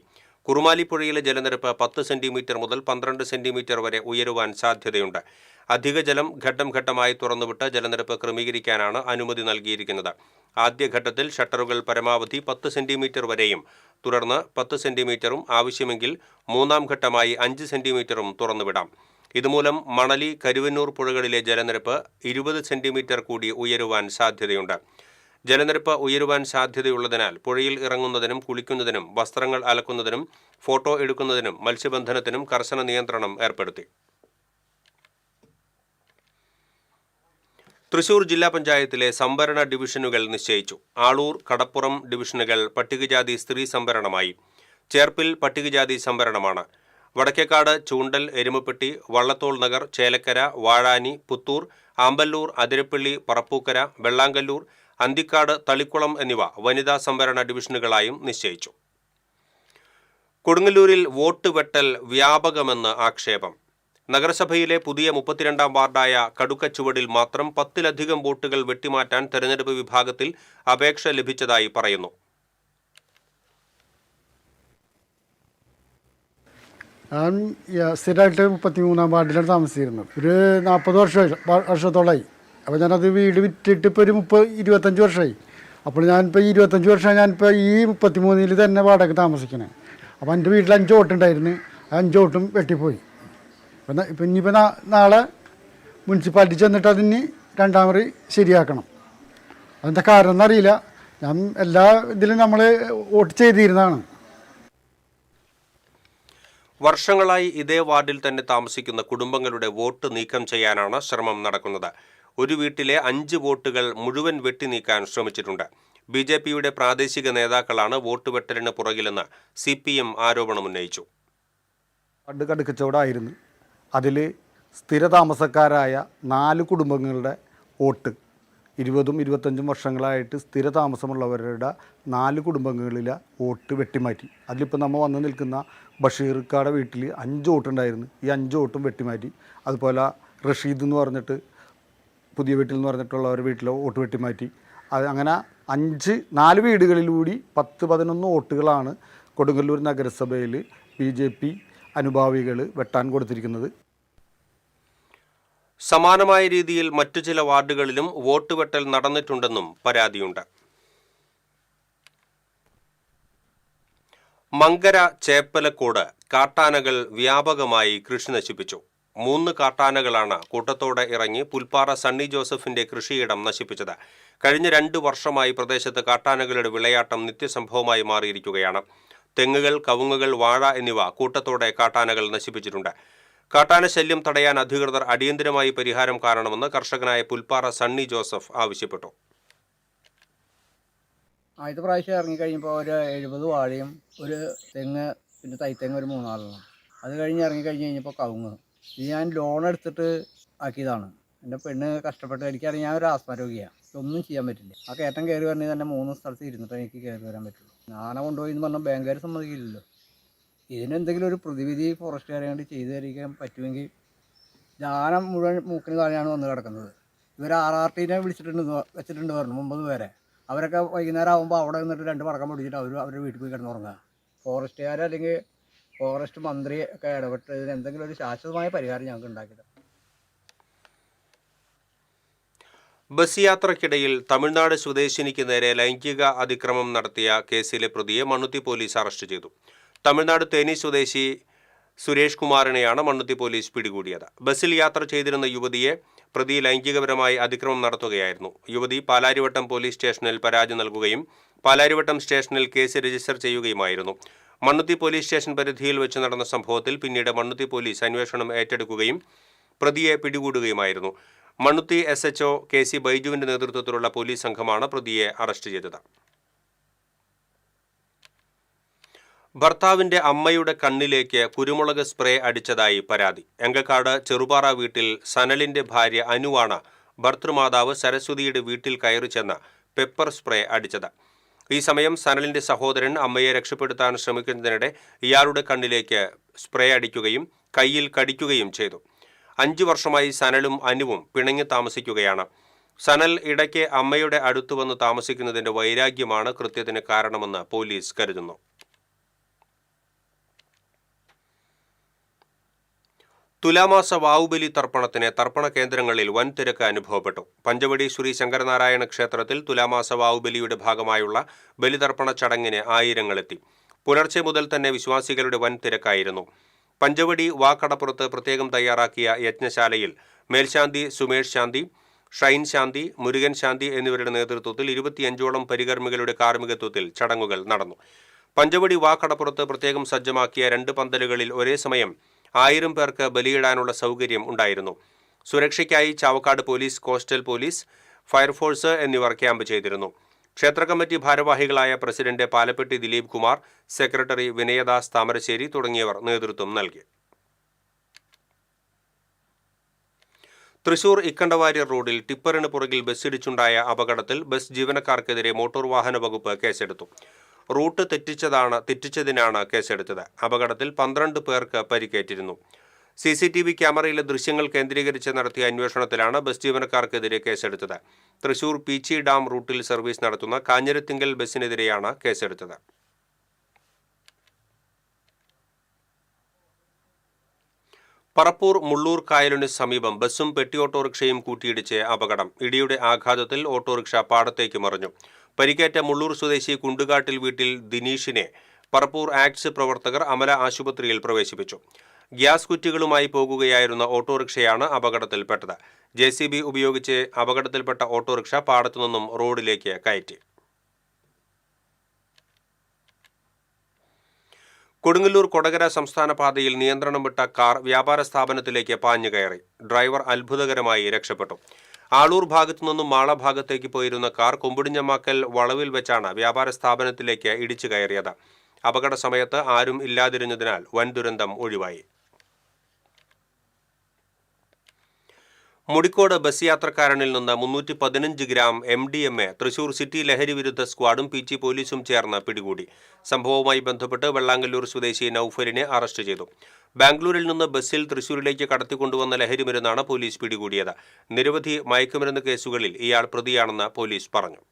കുറുമാലിപ്പുഴയിലെ ജലനിരപ്പ് 10 സെന്റിമീറ്റർ മുതൽ 12 സെന്റിമീറ്റർ വരെ ഉയരുവാൻ സാധ്യതയുണ്ട്. അധിക ജലം ഘട്ടം ഘട്ടമായി തുറന്നുവിട്ട് ജലനിരപ്പ് ക്രമീകരിക്കാനാണ് അനുമതി നൽകിയിരിക്കുന്നത്. ആദ്യഘട്ടത്തിൽ ഷട്ടറുകൾ പരമാവധി 10 സെന്റിമീറ്റർ വരെയും തുടർന്ന് 10 സെന്റിമീറ്ററും ആവശ്യമെങ്കിൽ മൂന്നാം ഘട്ടമായി 5 സെന്റിമീറ്ററും തുറന്നുവിടാം. ഇതുമൂലം മണലി, കരുവന്നൂർ പുഴകളിലെ ജലനിരപ്പ് 20 സെന്റിമീറ്റർ കൂടി ഉയരുവാൻ സാധ്യതയുണ്ട്. ജലനിരപ്പ് ഉയരുവാൻ സാധ്യതയുള്ളതിനാൽ പുഴയിൽ ഇറങ്ങുന്നതിനും കുളിക്കുന്നതിനും വസ്ത്രങ്ങൾ അലക്കുന്നതിനും ഫോട്ടോ എടുക്കുന്നതിനും മത്സ്യബന്ധനത്തിനും കർശന നിയന്ത്രണം ഏർപ്പെടുത്തി. തൃശൂർ ജില്ലാ പഞ്ചായത്തിലെ സംവരണ ഡിവിഷനുകൾ നിശ്ചയിച്ചു. ആളൂർ, കടപ്പുറം ഡിവിഷനുകൾ പട്ടികജാതി സ്ത്രീ സംവരണമായി. ചേർപ്പിൽ പട്ടികജാതി സംവരണമാണ്. വടക്കേക്കാട്, ചൂണ്ടൽ, എരുമപ്പെട്ടി, വള്ളത്തോൾ നഗർ, ചേലക്കര, വാഴാനി, പുത്തൂർ, ആമ്പല്ലൂർ, അതിരപ്പള്ളി, പറപ്പൂക്കര, വെള്ളാങ്കല്ലൂർ, അന്തിക്കാട്, തളിക്കുളം എന്നിവ വനിതാ സംവരണ ഡിവിഷനുകളായും നിശ്ചയിച്ചു. കൊടുങ്ങല്ലൂരിൽ വോട്ട് വെട്ടൽ വ്യാപകമെന്ന് ആക്ഷേപം. നഗരസഭയിലെ പുതിയ 32ാം വാർഡായ കടുക്കച്ചുവടിൽ മാത്രം 10ലധികം വോട്ടുകൾ വെട്ടിമാറ്റാൻ തെരഞ്ഞെടുപ്പ് വിഭാഗത്തിൽ അപേക്ഷ ലഭിച്ചതായി പറയുന്നു. ഞാൻ സ്ഥിരമായിട്ട് 33ാം വാർഡിലാണ് താമസിച്ചിരുന്നത്. ഒരു 40 വർഷത്തോളമായി. അപ്പോൾ ഞാനത് വീട് വിറ്റിട്ട് ഇപ്പോൾ ഒരു 25 വർഷമായി. അപ്പോൾ ഞാനിപ്പോൾ 25 വർഷം ഞാനിപ്പോൾ ഈ 33ൽ തന്നെ വാടക താമസിക്കണേ. അപ്പോൾ എൻ്റെ വീട്ടിൽ 5 വോട്ടുണ്ടായിരുന്നു. ആ 5 വോട്ടും വെട്ടിപ്പോയി. ഇപ്പം ഇനിയിപ്പോൾ നാളെ മുനിസിപ്പാലിറ്റി ചെന്നിട്ട് അതിന് 2ാം മുറി ശരിയാക്കണം. അതിൻ്റെ കാരണം എന്നറിയില്ല. ഞാൻ എല്ലാ ഇതിലും നമ്മൾ വോട്ട് ചെയ്തിരുന്നതാണ്. വർഷങ്ങളായി ഇതേ വാർഡിൽ തന്നെ താമസിക്കുന്ന കുടുംബങ്ങളുടെ വോട്ട് നീക്കം ചെയ്യാനാണ് ശ്രമം നടക്കുന്നത്. ഒരു വീട്ടിലെ 5 വോട്ടുകൾ മുഴുവൻ വെട്ടി നീക്കാൻ ശ്രമിച്ചിട്ടുണ്ട്. BJPയുടെ പ്രാദേശിക നേതാക്കളാണ് വോട്ട് വെട്ടലിന് പുറകിലെന്ന് CPM ആരോപണമുന്നയിച്ചു. കടുക്കച്ചവടായിരുന്നു. അതിൽ സ്ഥിരതാമസക്കാരായ 4 കുടുംബങ്ങളുടെ വോട്ട് 20-25 വർഷങ്ങളായിട്ട് സ്ഥിരതാമസമുള്ളവരുടെ 4 കുടുംബങ്ങളിലെ വോട്ട് വെട്ടിമാറ്റി. അതിലിപ്പോൾ നമ്മൾ വന്ന് നിൽക്കുന്ന ബഷീർക്കാടെ വീട്ടിൽ 5 വോട്ടുണ്ടായിരുന്നു. ഈ 5 വോട്ടും വെട്ടിമാറ്റി. അതുപോലെ റഷീദ് എന്ന് പറഞ്ഞിട്ട് പുതിയ വീട്ടിൽ എന്ന് പറഞ്ഞിട്ടുള്ളവരുടെ വീട്ടിലെ വോട്ട് വെട്ടിമാറ്റി. അത് അങ്ങനെ 4 വീടുകളിലൂടി 10-11 വോട്ടുകളാണ് കൊടുങ്ങല്ലൂർ നഗരസഭയിൽ BJP അനുഭാവികൾ വെട്ടാൻ കൊടുത്തിരിക്കുന്നത്. സമാനമായ രീതിയിൽ മറ്റു ചില വാർഡുകളിലും വോട്ട് വെട്ടൽ നടന്നിട്ടുണ്ടെന്നും പരാതിയുണ്ട്. മങ്കര ചേപ്പലക്കോട് കാട്ടാനകൾ വ്യാപകമായി കൃഷി നശിപ്പിച്ചു. 3 കാട്ടാനകളാണ് കൂട്ടത്തോടെ ഇറങ്ങി പുൽപ്പാറ സണ്ണി ജോസഫിന്റെ കൃഷിയിടം നശിപ്പിച്ചത്. കഴിഞ്ഞ 2 വർഷമായി പ്രദേശത്ത് കാട്ടാനകളുടെ വിളയാട്ടം നിത്യസംഭവമായി മാറിയിരിക്കുകയാണ്. തെങ്ങുകൾ, കവുങ്ങുകൾ, വാഴ എന്നിവ കൂട്ടത്തോടെ കാട്ടാനകൾ നശിപ്പിച്ചിട്ടുണ്ട്. കാട്ടാന ശല്യം തടയാൻ അധികൃതർ അടിയന്തരമായി പരിഹാരം കാണണമെന്ന് കർഷകനായ പുൽപ്പാറ സണ്ണി ജോസഫ് ആവശ്യപ്പെട്ടു. ആദ്യത്തെ പ്രാവശ്യം ഇറങ്ങിക്കഴിഞ്ഞപ്പോൾ ഒരു 70 വാഴയും ഒരു തെങ്ങ്, പിന്നെ തൈത്തെങ്ങ് ഒരു 3-4. അത് കഴിഞ്ഞ് കഴിഞ്ഞപ്പോൾ കവുങ്ങ്. ഇത് ഞാൻ ലോൺ എടുത്തിട്ട് ആക്കിയതാണ്. എൻ്റെ പെണ്ണ് കഷ്ടപ്പെട്ട്, എനിക്കറിയാം ഞാൻ ഒരു ആസ്മ രോഗിയാണ്, ഒന്നും ചെയ്യാൻ പറ്റില്ല. ആ കയറ്റം കയറി വരണമെങ്കിൽ തന്നെ 3 സ്ഥലത്ത് ഇരുന്നിട്ട് എനിക്ക് കയറി വരാൻ പറ്റുള്ളൂ. ആന കൊണ്ടുപോയി എന്ന് പറഞ്ഞാൽ ബാങ്കുകാർ സമ്മതിക്കില്ലല്ലോ. ഇതിനെന്തെങ്കിലും ഒരു പ്രതിവിധി ഫോറസ്റ്റുകാരെ കൊണ്ട് ചെയ്തു തരിക്കാൻ പറ്റുമെങ്കിൽ. ആന മുഴുവൻ മൂക്കിന് താഴെയാണ് വന്ന് കിടക്കുന്നത്. ഇവർ RRTനെ വെച്ചിട്ടുണ്ട് പറഞ്ഞു 9 പേരെ. അവരൊക്കെ വൈകുന്നേരം ആകുമ്പോൾ അവിടെ നിന്നിട്ട് 2 പടക്കം പൊടിച്ചിട്ട് അവരുടെ വീട്ടിൽ പോയി കിടന്നുറങ്ങുക. ഫോറസ്റ്റുകാർ അല്ലെങ്കിൽ ഫോറസ്റ്റ് മന്ത്രി ഒക്കെ ഇടപെട്ട് ഇതിന് എന്തെങ്കിലും ഒരു ശാശ്വതമായ പരിഹാരം ഞങ്ങൾക്ക് ഉണ്ടാക്കിയത്. ബസ് യാത്രയ്ക്കിടയിൽ തമിഴ്നാട് സ്വദേശിനിക്ക് നേരെ ലൈംഗിക അതിക്രമം നടത്തിയ കേസിലെ പ്രതിയെ മണ്ണുത്തി പോലീസ് അറസ്റ്റ് ചെയ്തു. തമിഴ്നാട് തേനി സ്വദേശി സുരേഷ് കുമാറിനെയാണ് മണ്ണുത്തി പോലീസ് പിടികൂടിയത്. ബസ്സിൽ യാത്ര ചെയ്തിരുന്ന യുവതിയെ പ്രതി ലൈംഗികപരമായി അതിക്രമം നടത്തുകയായിരുന്നു. യുവതി പാലാരിവട്ടം പോലീസ് സ്റ്റേഷനിൽ പരാതി നൽകുകയും പാലാരിവട്ടം സ്റ്റേഷനിൽ കേസ് രജിസ്റ്റർ ചെയ്യുകയുമായിരുന്നു. മണ്ണുത്തി പോലീസ് സ്റ്റേഷൻ പരിധിയിൽ വെച്ച് നടന്ന സംഭവത്തിൽ പിന്നീട് മണ്ണുത്തി പോലീസ് അന്വേഷണം ഏറ്റെടുക്കുകയും പ്രതിയെ പിടികൂടുകയുമായിരുന്നു. മണ്ണുത്തി SHO KC ബൈജുവിന്റെ നേതൃത്വത്തിലുള്ള പോലീസ് സംഘമാണ് പ്രതിയെ അറസ്റ്റ് ചെയ്തത്. ഭർത്താവിന്റെ അമ്മയുടെ കണ്ണിലേക്ക് കുരുമുളക് സ്പ്രേ അടിച്ചതായി പരാതി. എങ്കക്കാട് ചെറുപാറ വീട്ടിൽ സനലിന്റെ ഭാര്യ അനുവാണ് ഭർത്തൃമാതാവ് സരസ്വതിയുടെ വീട്ടിൽ കയറി ചെന്ന് പെപ്പർ സ്പ്രേ അടിച്ചത്. ഈ സമയം സനലിന്റെ സഹോദരൻ അമ്മയെ രക്ഷപ്പെടുത്താൻ ശ്രമിക്കുന്നതിനിടെ ഇയാളുടെ കണ്ണിലേക്ക് സ്പ്രേ അടിക്കുകയും കയ്യിൽ കടിക്കുകയും ചെയ്തു. 5 വർഷമായി സനലും അനുവും പിണങ്ങി താമസിക്കുകയാണ്. സനൽ ഇടയ്ക്ക് അമ്മയുടെ അടുത്തു വന്ന് താമസിക്കുന്നതിന്റെ വൈരാഗ്യമാണ് കൃത്യത്തിന് കാരണമെന്ന് പോലീസ് കരുതുന്നു. തുലാമാസ വാവുബലി തർപ്പണത്തിന് തർപ്പണ കേന്ദ്രങ്ങളിൽ വൻ തിരക്ക് അനുഭവപ്പെട്ടു. പഞ്ചവടി ശ്രീ ശങ്കരനാരായണ ക്ഷേത്രത്തിൽ തുലാമാസ വാവുബലിയുടെ ഭാഗമായുള്ള ബലിതർപ്പണ ചടങ്ങിന് ആയിരങ്ങളെത്തി. പുലർച്ചെ മുതൽ തന്നെ വിശ്വാസികളുടെ വൻ തിരക്കായിരുന്നു. പഞ്ചവടി വാക്കടപ്പുറത്ത് പ്രത്യേകം തയ്യാറാക്കിയ യജ്ഞശാലയിൽ മേൽശാന്തി സുമേഷ് ശാന്തി, ഷൈൻ ശാന്തി, മുരുകൻ ശാന്തി എന്നിവരുടെ നേതൃത്വത്തിൽ 25ഓളം പരികർമ്മികളുടെ കാർമ്മികത്വത്തിൽ ചടങ്ങുകൾ നടന്നു. പഞ്ചവടി വാക്കടപ്പുറത്ത് പ്രത്യേകം സജ്ജമാക്കിയ 2 പന്തലുകളിൽ ഒരേ സമയം 1000 പേർക്ക് ബലിയിടാനുള്ള സൗകര്യം ഉണ്ടായിരുന്നു. സുരക്ഷയ്ക്കായി Chavakkad police, coastal police, fire force എന്നിവർ ക്യാമ്പ് ചെയ്തിരുന്നു. ക്ഷേത്ര കമ്മിറ്റി ഭാരവാഹികളായ പ്രസിഡന്റ് പാലപ്പെട്ടി ദിലീപ് കുമാർ, സെക്രട്ടറി വിനയദാസ് താമരശ്ശേരി തുടങ്ങിയവർ നേതൃത്വം നൽകി. തൃശൂർ ഇക്കണ്ടവാര്യർ റോഡിൽ ടിപ്പറിന് പുറകിൽ ബസ്സിടിച്ചുണ്ടായ അപകടത്തിൽ ബസ് ജീവനക്കാർക്കെതിരെ മോട്ടോർ വാഹന വകുപ്പ് കേസെടുത്തു. റൂട്ട് തെറ്റിച്ചതിനാണ് കേസെടുത്തത്. അപകടത്തിൽ 12 പേർക്ക് പരിക്കേറ്റിരുന്നു. CCTV ക്യാമറയിലെ ദൃശ്യങ്ങൾ കേന്ദ്രീകരിച്ച് നടത്തിയ അന്വേഷണത്തിലാണ് ബസ് ജീവനക്കാർക്കെതിരെ കേസെടുത്തത്. തൃശൂർ പീച്ചി ഡാം റൂട്ടിൽ സർവീസ് നടത്തുന്ന കാഞ്ഞിരത്തിങ്കൽ ബസ്സിനെതിരെയാണ് കേസെടുത്തത്. പറപ്പൂർ മുള്ളൂർ കായലിന് സമീപം ബസ്സും പെട്ടി ഓട്ടോറിക്ഷയും കൂട്ടിയിടിച്ച് അപകടം. ഇടിയുടെ ആഘാതത്തിൽ ഓട്ടോറിക്ഷ പാടത്തേക്ക് മറിഞ്ഞു. പരിക്കേറ്റ മുള്ളൂർ സ്വദേശി കുണ്ടുകാട്ടിൽ വീട്ടിൽ ദിനീഷിനെ പറപ്പൂർ ആക്ട്സ് പ്രവർത്തകർ അമല ആശുപത്രിയിൽ പ്രവേശിപ്പിച്ചു. ഗ്യാസ് കുറ്റികളുമായി പോകുകയായിരുന്ന ഓട്ടോറിക്ഷയാണ് അപകടത്തിൽപ്പെട്ടത്. JCB ഉപയോഗിച്ച് അപകടത്തിൽപ്പെട്ട ഓട്ടോറിക്ഷ പാടത്തുനിന്നും റോഡിലേക്ക് കയറ്റി. കൊടുങ്ങല്ലൂർ കൊടകര സംസ്ഥാന പാതയിൽ നിയന്ത്രണം വിട്ട കാർ വ്യാപാര സ്ഥാപനത്തിലേക്ക് പാഞ്ഞു കയറി. ഡ്രൈവർ അത്ഭുതകരമായി രക്ഷപ്പെട്ടു. ആളൂർ ഭാഗത്തു നിന്നും മാള ഭാഗത്തേക്ക് പോയിരുന്ന കാർ കൊമ്പുടിഞ്ഞമാക്കൽ വളവിൽ വെച്ചാണ് വ്യാപാര സ്ഥാപനത്തിലേക്ക് ഇടിച്ചു കയറിയത്. അപകട സമയത്ത് ആരും ഇല്ലാതിരുന്നതിനാൽ വൻ ദുരന്തം ഒഴിവായി. മുടിക്കോട് ബസ് യാത്രക്കാരനിൽ നിന്ന് 315 ഗ്രാം MDMA തൃശൂർ സിറ്റി ലഹരി വിരുദ്ധ സ്ക്വാഡും പീച്ചി പോലീസും ചേർന്ന് പിടികൂടി. സംഭവവുമായി ബന്ധപ്പെട്ട് വെള്ളാങ്കല്ലൂർ സ്വദേശി നൌഫലിനെ അറസ്റ്റ് ചെയ്തു. ബാംഗ്ലൂരിൽ നിന്ന് ബസ്സിൽ തൃശൂരിലേക്ക് കടത്തിക്കൊണ്ടുവന്ന ലഹരി മരുന്നാണ് പോലീസ് പിടികൂടിയത്. നിരവധി മയക്കുമരുന്ന് കേസുകളിൽ ഇയാൾ പ്രതിയാണെന്ന് പോലീസ് പറഞ്ഞു.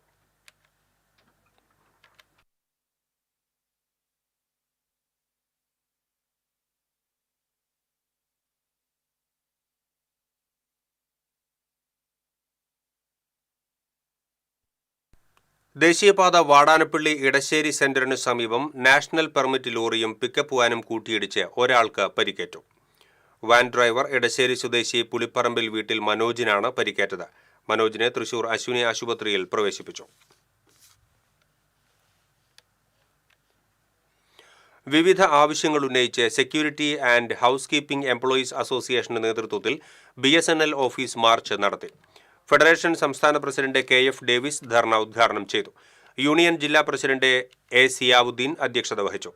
ദേശീയപാത വാടാനപ്പള്ളി ഇടശ്ശേരി സെന്ററിന് സമീപം നാഷണൽ പെർമിറ്റ് ലോറിയും പിക്കപ്പ് വാനും കൂട്ടിയിടിച്ച് ഒരാൾക്ക് പരിക്കേറ്റു. വാൻ ഡ്രൈവർ ഇടശ്ശേരി സ്വദേശി പുളിപ്പറമ്പിൽ വീട്ടിൽ മനോജിനാണ് പരിക്കേറ്റത്. മനോജിനെ തൃശൂർ അശ്വിനി ആശുപത്രിയിൽ പ്രവേശിപ്പിച്ചു. വിവിധ ആവശ്യങ്ങൾ ഉന്നയിച്ച് security and house keeping employees അസോസിയേഷന്റെ നേതൃത്വത്തിൽ BSNL ഓഫീസ് മാർച്ച് നടത്തി. ഫെഡറേഷൻ സംസ്ഥാന പ്രസിഡന്റ് KF ഡേവിസ് ധർണ ഉദ്ഘാടനം ചെയ്തു. യൂണിയൻ ജില്ലാ പ്രസിഡന്റ് A. സിയാവുദ്ദീൻ അധ്യക്ഷത വഹിച്ചു.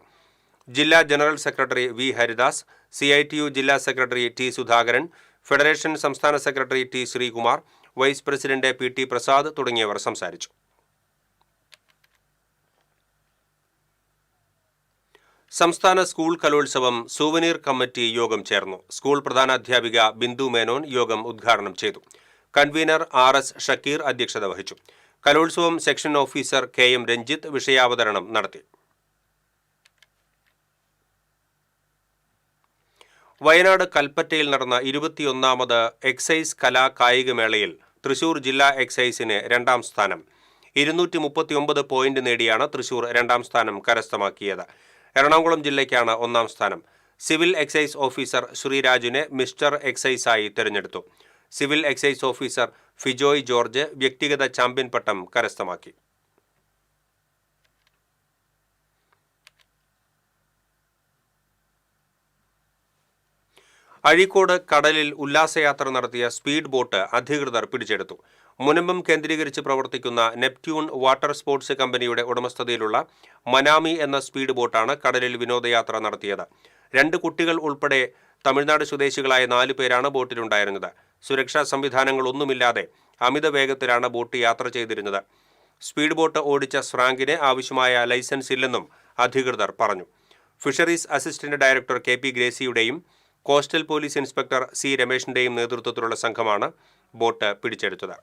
ജില്ലാ general secretary V. Haridas, CITU ജില്ലാ സെക്രട്ടറി T. സുധാകരൻ, ഫെഡറേഷൻ സംസ്ഥാന secretary T. Sreekumar, vice president PT Prasad തുടങ്ങിയവർ സംസാരിച്ചു. സംസ്ഥാന സ്കൂൾ കലോത്സവം സൂവനീർ കമ്മിറ്റി യോഗം ചേർന്നു. സ്കൂൾ പ്രധാനാധ്യാപിക ബിന്ദു മേനോൻ യോഗം ഉദ്ഘാടനം ചെയ്തു. കൺവീനർ RS ഷക്കീർ അധ്യക്ഷത വഹിച്ചു. കലോത്സവം സെക്ഷൻ ഓഫീസർ KM രഞ്ജിത്ത് വിഷയാവതരണം നടത്തി. വയനാട് കൽപ്പറ്റയിൽ നടന്ന 21ാമത് എക്സൈസ് കലാ കായികമേളയിൽ തൃശൂർ ജില്ലാ എക്സൈസിന് 2ാം സ്ഥാനം. 239 പോയിന്റ് നേടിയാണ് തൃശൂർ 2ാം സ്ഥാനം കരസ്ഥമാക്കിയത്. എറണാകുളം ജില്ലയ്ക്കാണ് 1ാം സ്ഥാനം. സിവിൽ എക്സൈസ് ഓഫീസർ ശ്രീരാജിനെ മിസ്റ്റർ എക്സൈസായി തെരഞ്ഞെടുത്തു. സിവിൽ എക്സൈസ് ഓഫീസർ ഫിജോയ് ജോർജ് വ്യക്തിഗത ചാമ്പ്യൻ പട്ടം കരസ്ഥമാക്കി. അഴീക്കോട് കടലിൽ ഉല്ലാസയാത്ര നടത്തിയ സ്പീഡ് ബോട്ട് അധികൃതർ പിടിച്ചെടുത്തു. മുനമ്പം കേന്ദ്രീകരിച്ച് പ്രവർത്തിക്കുന്ന നെപ്റ്റ്യൂൺ വാട്ടർ സ്പോർട്സ് കമ്പനിയുടെ ഉടമസ്ഥതയിലുള്ള മനാമി എന്ന സ്പീഡ് ബോട്ടാണ് കടലിൽ വിനോദയാത്ര നടത്തിയത്. 2 കുട്ടികൾ ഉൾപ്പെടെ തമിഴ്നാട് സ്വദേശികളായ 4 പേരാണ് ബോട്ടിലുണ്ടായിരുന്നത്. സുരക്ഷാ സംവിധാനങ്ങളൊന്നുമില്ലാതെ അമിത വേഗത്തിലാണ് ബോട്ട് യാത്ര ചെയ്തിരുന്നത്. സ്പീഡ് ബോട്ട് ഓടിച്ച ഫ്രാങ്കിന് ആവശ്യമായ ലൈസൻസ് ഇല്ലെന്നും അധികൃതർ പറഞ്ഞു. ഫിഷറീസ് അസിസ്റ്റന്റ് ഡയറക്ടർ KP ഗ്രേസിയുടെയും കോസ്റ്റൽ പോലീസ് ഇൻസ്പെക്ടർ C. രമേശിന്റെയും നേതൃത്വത്തിലുള്ള സംഘമാണ് ബോട്ട് പിടിച്ചെടുത്തത്.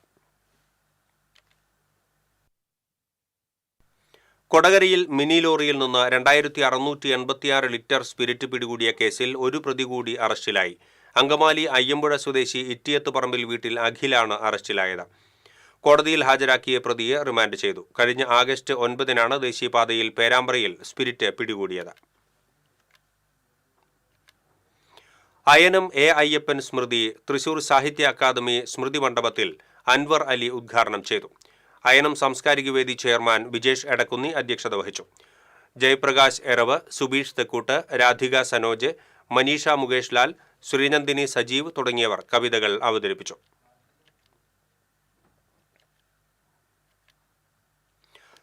കൊടകരയിൽ മിനി ലോറിയിൽ നിന്ന് 2686 ലിറ്റർ സ്പിരിറ്റ് പിടികൂടിയ കേസിൽ ഒരു പ്രതി കൂടി അറസ്റ്റിലായി. അങ്കമാലി അയ്യമ്പുഴ സ്വദേശി ഇറ്റിയത്ത് പറമ്പിൽ വീട്ടിൽ അഖിലാണ് അറസ്റ്റിലായത്. കോടതിയിൽ ഹാജരാക്കിയ പ്രതിയെ റിമാൻഡ് ചെയ്തു. കഴിഞ്ഞ ആഗസ്റ്റ് 9-നാണ് ദേശീയപാതയിൽ പേരാമ്പ്രയിൽ സ്പിരിറ്റ് പിടികൂടിയത്. അയനം A. അയ്യപ്പൻ സ്മൃതി തൃശൂർ സാഹിത്യ അക്കാദമി സ്മൃതി മണ്ഡപത്തിൽ അൻവർ അലി ഉദ്ഘാടനം ചെയ്തു. അയനം സാംസ്കാരിക വേദി ചെയർമാൻ വിജേഷ് എടക്കുന്നി അധ്യക്ഷത വഹിച്ചു. ജയപ്രകാശ് എറവ്, സുബീഷ് തെക്കൂട്ട്, രാധിക സനോജ്, മനീഷ മുകേഷ് ലാൽ, ശ്രീനന്ദിനി സജീവ് തുടങ്ങിയവർ കവിതകൾ അവതരിപ്പിച്ചു.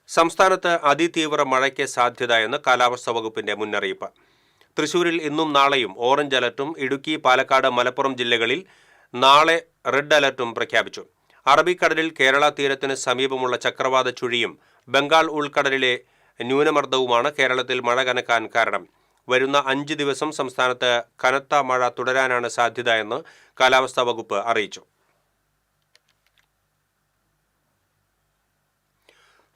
സംസ്ഥാനത്ത് അതിതീവ്ര മഴയ്ക്ക് സാധ്യതയെന്ന് കാലാവസ്ഥാ വകുപ്പിന്റെ മുന്നറിയിപ്പ്. തൃശൂരിൽ ഇന്നും നാളെയും ഓറഞ്ച് അലർട്ടും ഇടുക്കി, പാലക്കാട്, മലപ്പുറം ജില്ലകളിൽ നാളെ റെഡ് അലർട്ടും പ്രഖ്യാപിച്ചു. അറബിക്കടലിൽ കേരള തീരത്തിന് സമീപമുള്ള ചക്രവാത ചുഴിയും ബംഗാൾ ഉൾക്കടലിലെ ന്യൂനമർദ്ദവുമാണ് കേരളത്തിൽ മഴ കനക്കാൻ കാരണം. വരുന്ന 5 ദിവസം സംസ്ഥാനത്ത് കനത്ത മഴ തുടരാനാണ് സാധ്യത എന്ന് കാലാവസ്ഥാ വകുപ്പ് അറിയിച്ചു.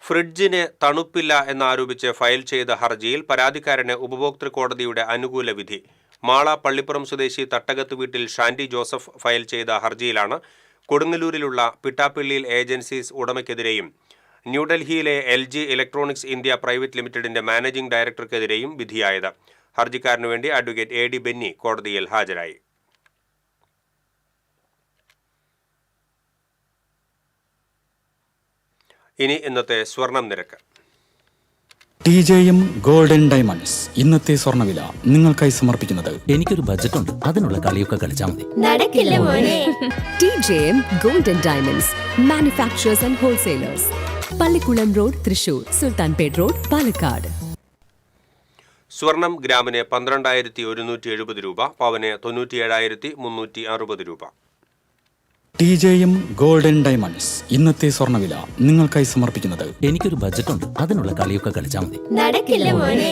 ഫ്രിഡ്ജിന് തണുപ്പില്ല എന്നാരോപിച്ച് ഫയൽ ചെയ്ത ഹർജിയിൽ പരാതിക്കാരന് ഉപഭോക്തൃ കോടതിയുടെ അനുകൂല വിധി. മാള പള്ളിപ്പുറം സ്വദേശി തട്ടകത്ത് വീട്ടിൽ ഷാൻഡി ജോസഫ് ഫയൽ ചെയ്ത ഹർജിയിലാണ് കൊടുങ്ങല്ലൂരിലുള്ള പിട്ടാപ്പിള്ളിയിൽ ഏജൻസീസ് ഉടമയ്ക്കെതിരെയും ന്യൂഡൽഹിയിലെ LG ഇലക്ട്രോണിക്സ് ഇന്ത്യ പ്രൈവറ്റ് ലിമിറ്റഡിന്റെ മാനേജിംഗ് ഡയറക്ടർക്കെതിരെയും വിധിയായത്. ഹർജിക്കാരനു വേണ്ടി അഡ്വക്കേറ്റ് AD ബെന്നി കോടതിയിൽ ഹാജരായി. ഇനി ഇന്നത്തെ സ്വർണം നിരക്ക്. TJM ഗോൾഡൻ ഡയമണ്ട്സ് ഇന്നത്തെ സ്വർണ്ണവില നിങ്ങൾക്കായി സമർപ്പിക്കുന്നത്. എനിക്കൊരു ബജറ്റ് ഉണ്ട്, അതിനുള്ള കളിയൊക്കെ കളിച്ചാൽ മതി. നടക്കില്ല മോനെ. TJM golden diamonds manufacturers and wholesalers, Pallikkulam road, Thrissur, Sultanpet road, Palakkad. സ്വർണം ഗ്രാമിന് 12,170 രൂപ, പവന് 97,360 രൂപ. TJM ഗോൾഡൻ ഡയമണ്ട്സ് ഇന്നത്തെ സ്വർണ്ണവില നിങ്ങൾക്കായി സമർപ്പിക്കുന്നത്. എനിക്കൊരു ബജറ്റ് ഉണ്ട്, അതിനുള്ള കളിയൊക്കെ കളിച്ചാൽ മതി. നടക്കില്ല മോനെ.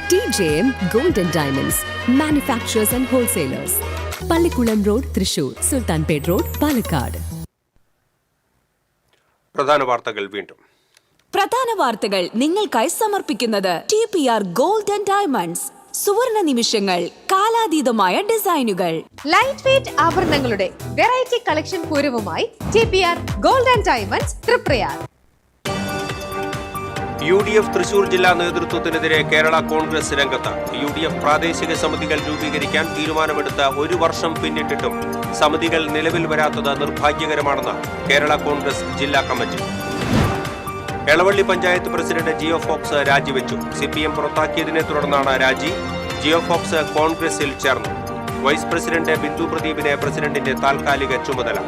TJM golden diamonds manufacturers and wholesalers, Pallikkulam road, Thrissur, Sultanpet road, Palakkad. പ്രധാന വാർത്തകൾ വീണ്ടും. പ്രധാന വാർത്തകൾ നിങ്ങൾക്കായി സമർപ്പിക്കുന്നത് TPR ഗോൾഡൻ ഡയമണ്ട്സ്. സുവർണ നിമിഷങ്ങൾ, കാലാതീതമായ ഡിസൈനുകൾ. ലൈറ്റ് വെയ്റ്റ് ആഭരണങ്ങളുടെ വെറൈറ്റി കളക്ഷൻ പൂരവുമായി TPR golden diamonds Triprayar. UDF Thrissur ജില്ലാ നേതൃത്വത്തിനെതിരെ കേരള കോൺഗ്രസ് രംഗത്ത്. UDF പ്രാദേശിക സമിതികൾ രൂപീകരിക്കാൻ തീരുമാനമെടുത്ത 1 വർഷം പിന്നിട്ടിട്ടും സമിതികൾ നിലവിൽ വരാത്തത് നിർഭാഗ്യകരമാണെന്ന് കേരള കോൺഗ്രസ് ജില്ലാ committee. Elavally panchayat president Jio Fox രാജിവെച്ചു. CPM പുറത്താക്കിയതിനെ തുടർന്നാണ് രാജി. ജിയോ ഫോക്സ് കോൺഗ്രസിൽ ചേർന്നു. വൈസ് പ്രസിഡന്റ് ബിന്ദു പ്രദീപിന് പ്രസിഡന്റിന്റെ താൽക്കാലിക ചുമതല.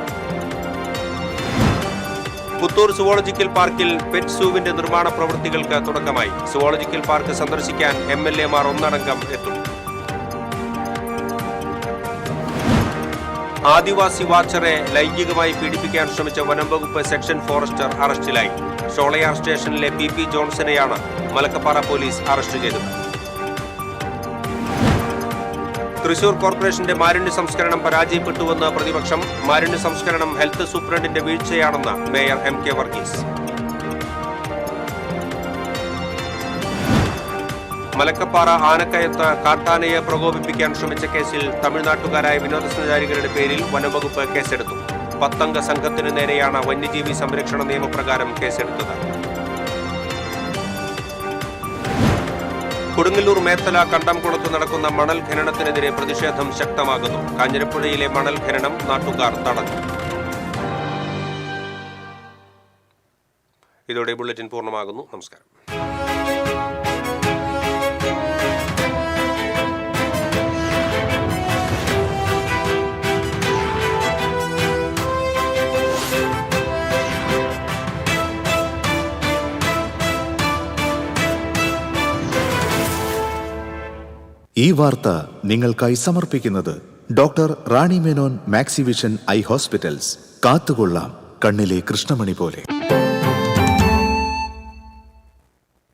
പുത്തൂർ സുവോളജിക്കൽ പാർക്കിൽ പെറ്റ് സൂവിന്റെ നിർമ്മാണ പ്രവൃത്തികൾക്ക് തുടക്കമായി. സുവോളജിക്കൽ പാർക്ക് സന്ദർശിക്കാൻ MLA-മാർ ഒന്നടങ്കം എത്തും. ആദിവാസി വാച്ചറെ ലൈംഗികമായി പീഡിപ്പിക്കാൻ ശ്രമിച്ച വനം വകുപ്പ് സെക്ഷൻ ഫോറസ്റ്റർ അറസ്റ്റിലായി. ഷോളയാർ സ്റ്റേഷനിലെ PP ജോൺസനെയാണ് മലക്കപ്പാറ പോലീസ് അറസ്റ്റ് ചെയ്തത്. തൃശൂർ കോർപ്പറേഷന്റെ മാലിന്യ സംസ്കരണം പരാജയപ്പെട്ടുവെന്ന് പ്രതിപക്ഷം. മാലിന്യ സംസ്കരണം ഹെൽത്ത് സൂപ്രണ്ടിന്റെ വീഴ്ചയാണെന്ന് മേയർ MK വർഗീസ്. മലക്കപ്പാറ ആനക്കയത്ത് കാട്ടാനയെ പ്രകോപിപ്പിക്കാൻ ശ്രമിച്ച കേസിൽ തമിഴ്നാട്ടുകാരായ വിനോദസഞ്ചാരികളുടെ പേരിൽ വനംവകുപ്പ് കേസെടുത്തു. 10 അംഗ സംഘത്തിനു നേരെയാണ് വന്യജീവി സംരക്ഷണ നിയമപ്രകാരം കേസെടുത്തത്. കൊടുങ്ങല്ലൂർ മേത്തല കണ്ടംകുളത്ത് നടക്കുന്ന മണൽ ഖനനത്തിനെതിരെ പ്രതിഷേധം ശക്തമാകുന്നു. കാഞ്ഞിരപ്പുഴയിലെ മണൽ ഖനനം നാട്ടുകാർ തടഞ്ഞു. ഇതോടെ ബുള്ളറ്റിൻ പൂർണ്ണമാകുന്നു. നമസ്കാരം. ഈ വാർത്ത നിങ്ങൾക്കായി സമർപ്പിക്കുന്നത് doctor Rani Menon Maxivision I hospitals. കാത്തുകൊള്ളാം കണ്ണിലെ കൃഷ്ണമണി പോലെ.